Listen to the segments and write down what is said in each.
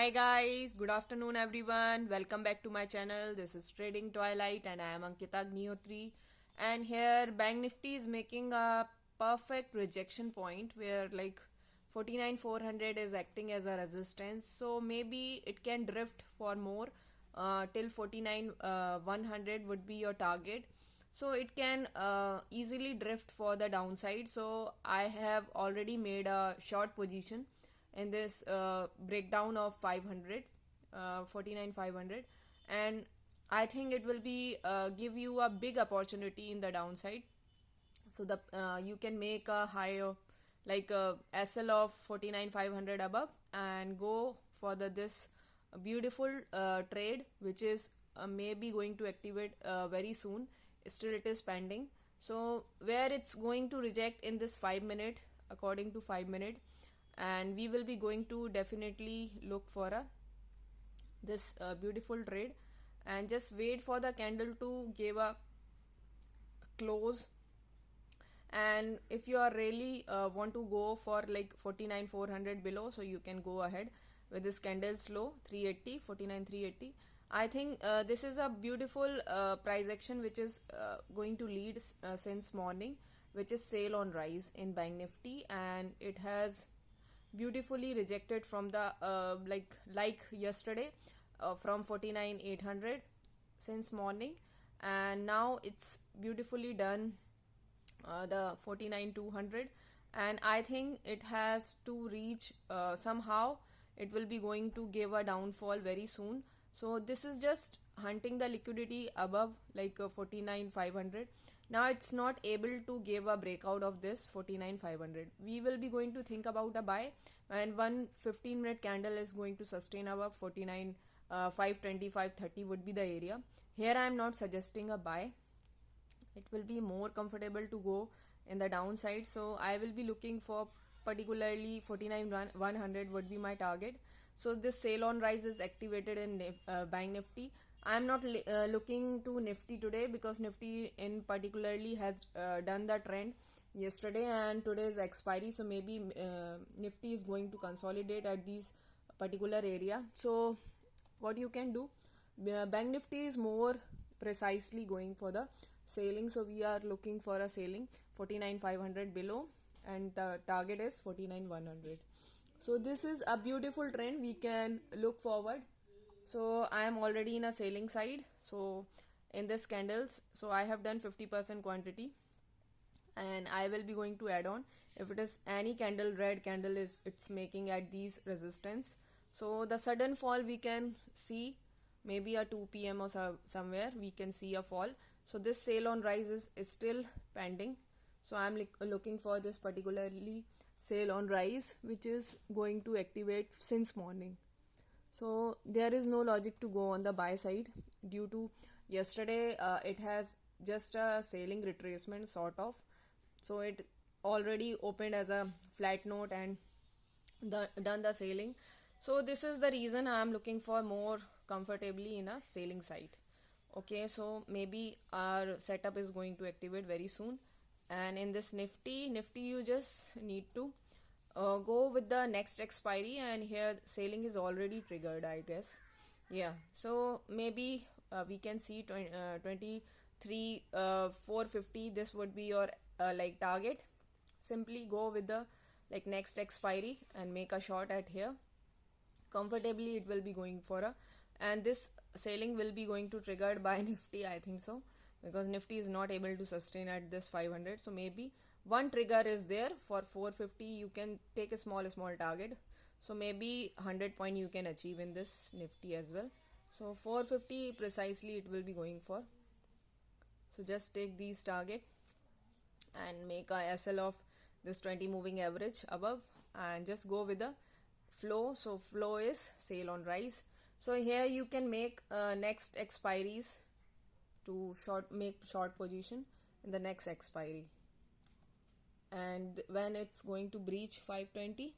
Hi guys, good afternoon everyone. Welcome back to my channel. This is Trading Twilight and I am Ankita Agnihotri. And here Bank Nifty is making a perfect rejection point where like 49,400 is acting as a resistance. So maybe it can drift for more till 49,100 would be your target. So it can easily drift for the downside. So I have already made a short position in this breakdown of 500 49,500, and I think it will be give you a big opportunity in the downside. So the you can make a higher like a SL of 49,500 above and go for the this beautiful trade which is maybe going to activate very soon. Still it is pending, so where it's going to reject in this 5 minute, according to 5 minute, and we will be going to definitely look for a this beautiful trade and just wait for the candle to give a close. And if you are really want to go for like 49,400 below, so you can go ahead with this candle's low 380 49,380. I think this is a beautiful price action which is going to lead since morning, which is sale on rise in Bank Nifty, and it has beautifully rejected from the like yesterday from 49,800 since morning, and now it's beautifully done the 49,200, and I think it has to reach somehow it will be going to give a downfall very soon. So this is just hunting the liquidity above like 49,500. Now it's not able to give a breakout of this 49,500. We will be going to think about a buy, and one 15-minute candle is going to sustain above 49 520 530 would be the area. Here I am not suggesting a buy. It will be more comfortable to go in the downside, so I will be looking for particularly 49,100 would be my target. So this sale on rise is activated in Bank Nifty. I am not looking to Nifty today because Nifty in particularly has done the trend yesterday and today's expiry, so maybe Nifty is going to consolidate at these particular area. So what you can do, Bank Nifty is more precisely going for the sailing, so we are looking for a sailing 49,500 below and the target is 49,100. So this is a beautiful trend we can look forward. So I am already in a sailing side, so in this candles, so I have done 50% quantity and I will be going to add on if it is any candle, red candle is it's making at these resistance. So the sudden fall we can see, maybe a 2 p.m. or somewhere we can see a fall. So this sale on rise is still pending, so I'm looking for this particularly sale on rise which is going to activate since morning. So there is no logic to go on the buy side due to yesterday it has just a sailing retracement sort of, so it already opened as a flat note and done the sailing. So this is the reason I am looking for more comfortably in a sailing side. Okay, so maybe our setup is going to activate very soon, and in this nifty you just need to go with the next expiry, and here sailing is already triggered, I guess. Yeah, so maybe we can see 23 450, this would be your like target. Simply go with the like next expiry and make a shot at here comfortably. It will be going for a, and this sailing will be going to triggered by Nifty, I think so, because Nifty is not able to sustain at this 500. So maybe one trigger is there for 450. You can take a small target, so maybe 100 point you can achieve in this Nifty as well. So 450 precisely it will be going for. So just take these target and make a SL of this 20 moving average above and just go with the flow. So flow is sale on rise. So here you can make next expiries to make short position in the next expiry, and when it's going to breach 520,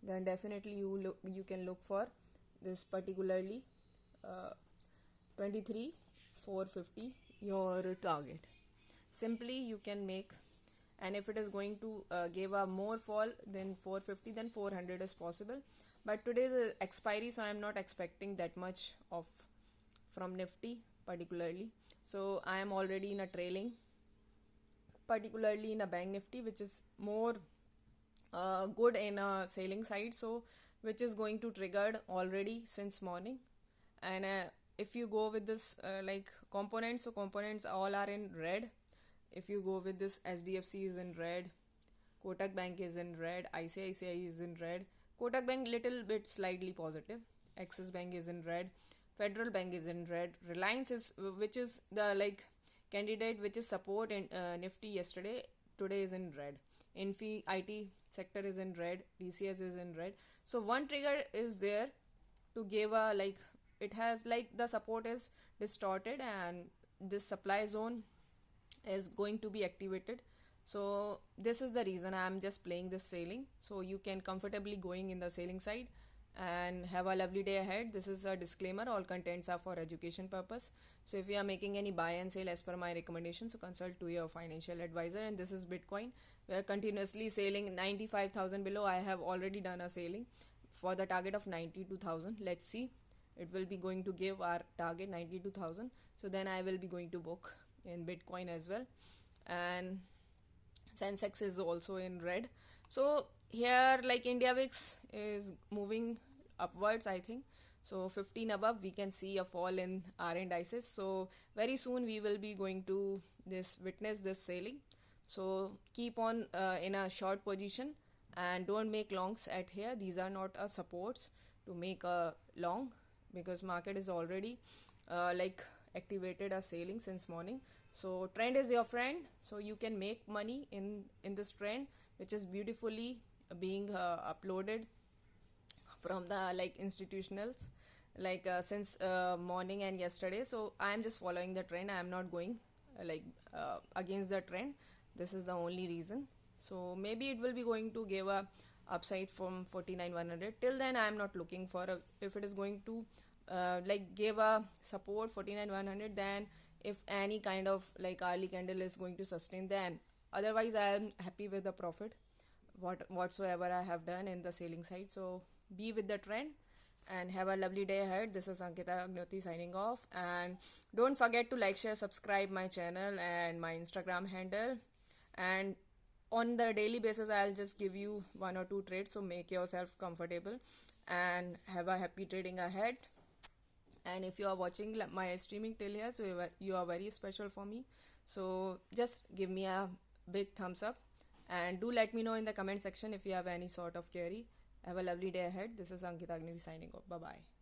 then definitely you can look for this particularly 23 450 your target. Simply you can make, and if it is going to give a more fall than 450, then 400 is possible, but today's expiry, so I'm not expecting that much of from Nifty particularly. So I am already in a trailing, particularly in a Bank Nifty, which is more good in a selling side, so which is going to triggered already since morning. And if you go with this like components, so components all are in red. If you go with this, SDFC is in red, Kotak Bank is in red, ICICI is in red, Kotak Bank little bit slightly positive, Axis Bank is in red, Federal Bank is in red, Reliance is, which is the like candidate which is support in Nifty yesterday, today is in red. Infi IT sector is in red, DCS is in red. So one trigger is there to give a like, it has like the support is distorted and this supply zone is going to be activated. So this is the reason I am just playing this sailing, so you can comfortably going in the sailing side and have a lovely day ahead. This is a disclaimer, all contents are for education purpose. So if you are making any buy and sell as per my recommendation, so consult to your financial advisor. And this is Bitcoin. We are continuously sailing 95,000 below. I have already done a sailing for the target of 92,000. Let's see, it will be going to give our target 92,000, so then I will be going to book in Bitcoin as well. And Sensex is also in red. So here like India VIX is moving upwards, I think. So 15 above, we can see a fall in our indices. So very soon we will be going to witness this sailing. So keep on in a short position and don't make longs at here. These are not supports to make a long, because market is already like activated a sailing since morning. So trend is your friend, so you can make money in this trend, which is beautifully being uploaded from the like institutionals like since morning and yesterday. So I am just following the trend, I am not going against the trend. This is the only reason. So maybe it will be going to give a upside from 49,100. Till then I am not looking for if it is going to like give a support 49,100, then if any kind of like early candle is going to sustain, then otherwise I am happy with the profit whatsoever I have done in the selling side. So be with the trend and have a lovely day ahead. This is Ankita Agnoti signing off, and don't forget to like, share, subscribe my channel and my Instagram handle. And on the daily basis I'll just give you 1 or 2 trades, so make yourself comfortable and have a happy trading ahead. And if you are watching my streaming till here, so you are very special for me, so just give me a big thumbs up and do let me know in the comment section if you have any sort of query. Have a lovely day ahead. This is Ankita Agnoti signing off. Bye bye.